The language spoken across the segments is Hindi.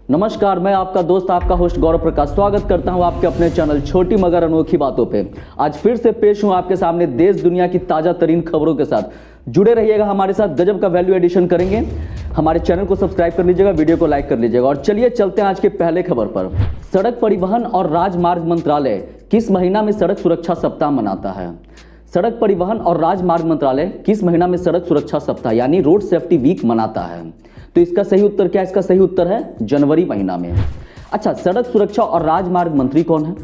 नमस्कार, मैं आपका दोस्त आपका होस्ट गौरव प्रकाश स्वागत करता हूं आपके अपने चैनल छोटी मगर अनोखी बातों पे। आज फिर से पेश हूं आपके सामने देश दुनिया की ताज़ा तरीन खबरों के साथ। जुड़े रहिएगा हमारे साथ, गजब का वैल्यू एडिशन करेंगे। हमारे चैनल को सब्सक्राइब कर लीजिएगा, वीडियो को लाइक कर लीजिएगा। और चलिए चलते हैं आज के पहले खबर पर। सड़क परिवहन और राजमार्ग मंत्रालय किस महीना में सड़क सुरक्षा सप्ताह मनाता है? सड़क परिवहन और राजमार्ग मंत्रालय किस महीना में सड़क सुरक्षा सप्ताह यानी रोड सेफ्टी वीक मनाता है? तो इसका सही उत्तर क्या है? इसका सही उत्तर है जनवरी महीना में। अच्छा, सड़क सुरक्षा और राजमार्ग मंत्री कौन है?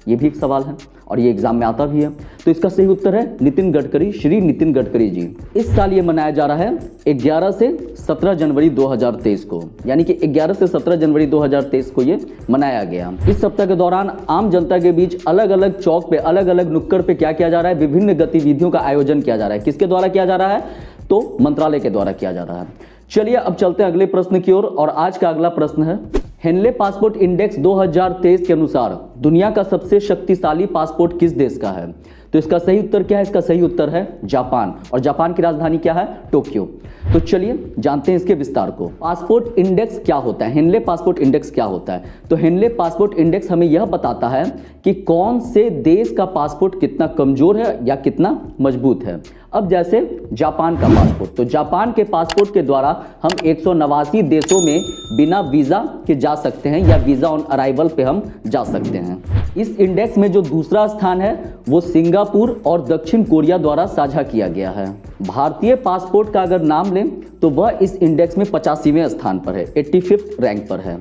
ये भी एक सवाल है और ये एग्जाम में आता भी है। तो इसका सही उत्तर है नितिन गडकरी, श्री नितिन गडकरी जी। इस साल ये मनाया जा रहा है 11 से 17 जनवरी 2023 को, यानी कि 11 से 17 जनवरी 2023 को ये मनाया गया। इस सप्ताह के दौरान आम जनता के बीच अलग अलग चौक पे, अलग अलग नुक्कड़ पे क्या किया जा रहा है? विभिन्न गतिविधियों का आयोजन किया जा रहा है। किसके द्वारा किया जा रहा है? तो मंत्रालय के द्वारा किया जा रहा है। चलिए अब चलते हैं अगले प्रश्न की ओर। और आज का अगला प्रश्न है, हेनले पासपोर्ट इंडेक्स 2023 के अनुसार दुनिया का सबसे शक्तिशाली पासपोर्ट किस देश का है? तो इसका सही उत्तर क्या है? इसका सही उत्तर है जापान। और जापान की राजधानी क्या है? टोक्यो। तो चलिए जानते हैं इसके विस्तार को। पासपोर्ट इंडेक्स क्या होता है? हेनले पासपोर्ट इंडेक्स क्या होता है? तो हेनले पासपोर्ट इंडेक्स हमें यह बताता है कि कौन से देश का पासपोर्ट कितना कमजोर है या कितना मजबूत है। अब जैसे जापान का पासपोर्ट, तो जापान के पासपोर्ट के द्वारा हम 189 देशों में बिना वीज़ा के जा सकते हैं या वीज़ा ऑन अराइवल पे हम जा सकते हैं। इस इंडेक्स में जो दूसरा स्थान है वो सिंगापुर और दक्षिण कोरिया द्वारा साझा किया गया है। भारतीय पासपोर्ट का अगर नाम लें तो वह इस इंडेक्स में 85वें स्थान पर है, 85th रैंक पर है।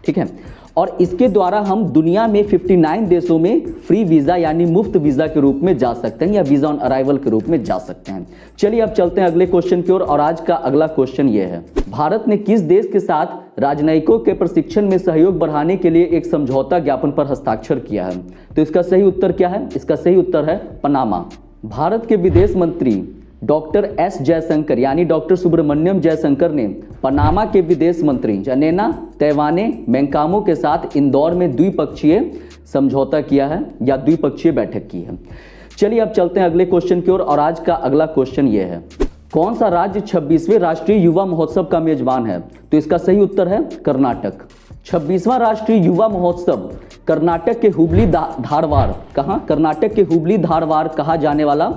ठीक है, और इसके द्वारा हम दुनिया में 59 देशों में फ्री वीज़ा यानी मुफ्त वीज़ा के रूप में जा सकते हैं या वीज़ा ऑन अराइवल के रूप में जा सकते हैं। चलिए अब चलते हैं अगले क्वेश्चन की ओर। और आज का अगला क्वेश्चन ये है, भारत ने किस देश के साथ राजनयिकों के प्रशिक्षण में सहयोग बढ़ाने के लिए एक समझौता ज्ञापन पर हस्ताक्षर किया है? तो इसका सही उत्तर क्या है? इसका सही उत्तर है पनामा। भारत के विदेश मंत्री डॉक्टर एस जयशंकर यानी डॉक्टर सुब्रमण्यम जयशंकर ने पनामा के विदेश मंत्री जनेना तैवाने मैंकामो के साथ इंदौर में द्विपक्षीय समझौता किया है या द्विपक्षीय बैठक की है। चलिए अब चलते हैं अगले क्वेश्चन की ओर। और आज का अगला क्वेश्चन ये है, कौन सा राज्य 26वें राष्ट्रीय युवा महोत्सव का मेजबान है? तो इसका सही उत्तर है कर्नाटक। 26वां राष्ट्रीय युवा महोत्सव कर्नाटक के हुबली धारवाड़, कहाँ? कर्नाटक के हुबली धारवाड़ कहा जाने वाला,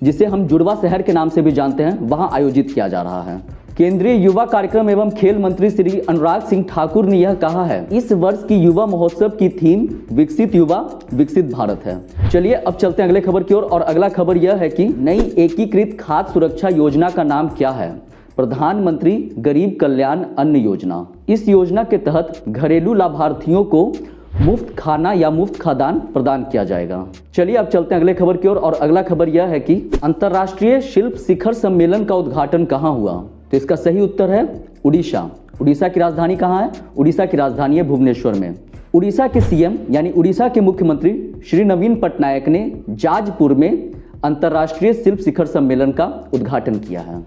जिसे हम जुड़वा शहर के नाम से भी जानते हैं, वहां आयोजित किया जा रहा है। केंद्रीय युवा कार्यक्रम एवं खेल मंत्री श्री अनुराग सिंह ठाकुर ने यह कहा है, इस वर्ष की युवा महोत्सव की थीम विकसित युवा विकसित भारत है। चलिए अब चलते हैं अगले खबर की ओर। और अगला खबर यह है कि नई एकीकृत खाद्य सुरक्षा योजना का नाम क्या है? प्रधानमंत्री गरीब कल्याण अन्न योजना। इस योजना के तहत घरेलू लाभार्थियों को मुफ्त खाना या मुफ्त खाद्यान्न प्रदान किया जाएगा। चलिए अब चलते हैं अगले खबर की ओर। और अगला खबर यह है कि अंतर्राष्ट्रीय शिल्प शिखर सम्मेलन का उद्घाटन कहाँ हुआ? तो इसका सही उत्तर है उड़ीसा। उड़ीसा की राजधानी कहाँ है? उड़ीसा की राजधानी है भुवनेश्वर में। उड़ीसा के सीएम यानी उड़ीसा के मुख्यमंत्री श्री नवीन पटनायक ने जाजपुर में अंतर्राष्ट्रीय शिल्प शिखर सम्मेलन का उद्घाटन किया है।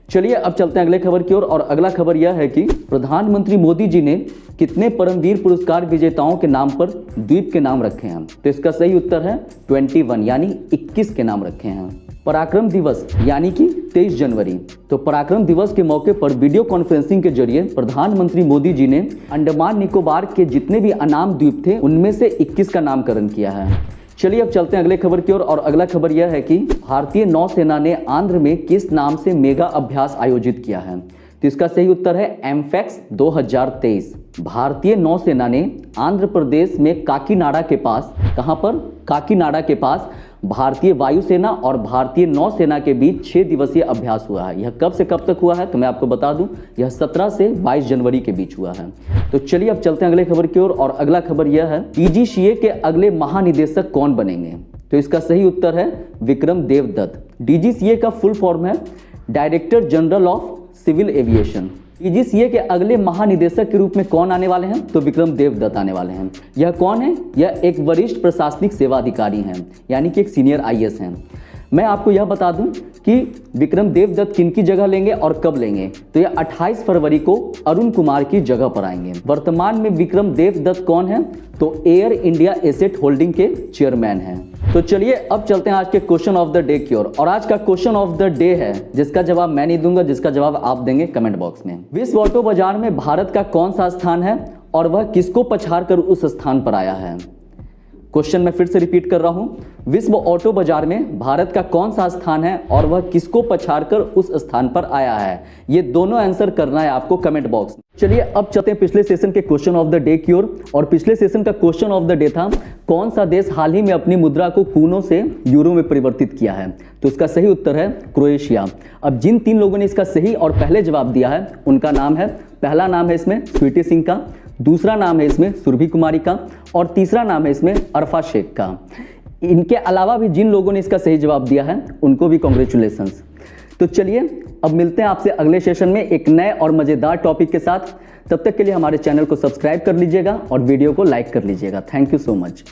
चलिए अब चलते हैं अगले खबर की ओर। और अगला खबर यह है कि प्रधानमंत्री मोदी जी ने कितने परमवीर पुरस्कार विजेताओं के नाम पर द्वीप के नाम रखे हैं? तो इसका सही उत्तर है 21 यानी 21 के नाम रखे हैं। पराक्रम दिवस यानी कि 23 जनवरी, तो पराक्रम दिवस के मौके पर वीडियो कॉन्फ्रेंसिंग के जरिए प्रधानमंत्री मोदी जी ने अंडमान निकोबार के जितने भी अनाम द्वीप थे उनमें से 21 का नामकरण किया है। चलिए अब चलते हैं अगले खबर की ओर। और अगला खबर यह है कि भारतीय नौसेना ने आंध्र में किस नाम से मेगा अभ्यास आयोजित किया है? तो इसका सही उत्तर है एमफैक्स 2023। भारतीय नौसेना ने आंध्र प्रदेश में काकीनाडा के पास, कहां पर? काकीनाडा के पास भारतीय वायुसेना और भारतीय नौसेना के बीच 6 दिवसीय अभ्यास हुआ है। यह कब से कब तक हुआ है? तो मैं आपको बता दूं, यह 17 से 22 जनवरी के बीच हुआ है। तो चलिए अब चलते हैं अगले खबर की ओर। और अगला खबर यह है, डीजीसीए के अगले महानिदेशक कौन बनेंगे? तो इसका सही उत्तर है विक्रम देवदत्त। डीजीसीए का फुल फॉर्म है director general of civil aviation. DGCA के अगले महानिदेशक के रूप में कौन आने वाले हैं? तो विक्रम देवदत्त आने वाले हैं। यह कौन है? यह एक वरिष्ठ प्रशासनिक सेवा अधिकारी हैं, यानी कि एक सीनियर आईएएस हैं। मैं आपको यह बता दूं कि विक्रम देवदत्त किनकी जगह लेंगे और कब लेंगे। तो यह 28 फरवरी को अरुण कुमार की जगह पर आएंगे। वर्तमान में विक्रम देवदत्त कौन है? तो एयर इंडिया एसेट होल्डिंग के चेयरमैन हैं। तो चलिए अब चलते हैं आज के क्वेश्चन ऑफ द डे की ओर। और आज का क्वेश्चन ऑफ द डे है, जिसका जवाब मैं नहीं दूंगा, जिसका जवाब आप देंगे कमेंट बॉक्स में। विश्व ऑटो बाजार में भारत का कौन सा स्थान है और वह किसको पछाड़ कर उस स्थान पर आया है। क्वेश्चन मैं फिर से रिपीट कर रहा हूं, विश्व ऑटो बाजार में भारत का कौन सा स्थान है और वह किसको पछाड़कर उस स्थान पर आया है। ये दोनों आंसर करना है आपको कमेंट बॉक्स में। चलिए अब चलते हैं पिछले सेशन के क्वेश्चन ऑफ द डे की ओर। और पिछले सेशन का क्वेश्चन ऑफ द डे था, कौन सा देश हाल ही में अपनी मुद्रा को कूनों से यूरो में परिवर्तित किया है। तो इसका सही उत्तर है क्रोएशिया। अब जिन 3 लोगों ने इसका सही और पहले जवाब दिया है उनका नाम है, पहला नाम है इसमें स्वीटी सिंह का, दूसरा नाम है इसमें सुरभि कुमारी का और तीसरा नाम है इसमें अरफा शेख का। इनके अलावा भी जिन लोगों ने इसका सही जवाब दिया है उनको भी कॉन्ग्रेचुलेशंस। तो चलिए अब मिलते हैं आपसे अगले सेशन में एक नए और मजेदार टॉपिक के साथ। तब तक के लिए हमारे चैनल को सब्सक्राइब कर लीजिएगा और वीडियो को लाइक कर लीजिएगा। Thank you so much.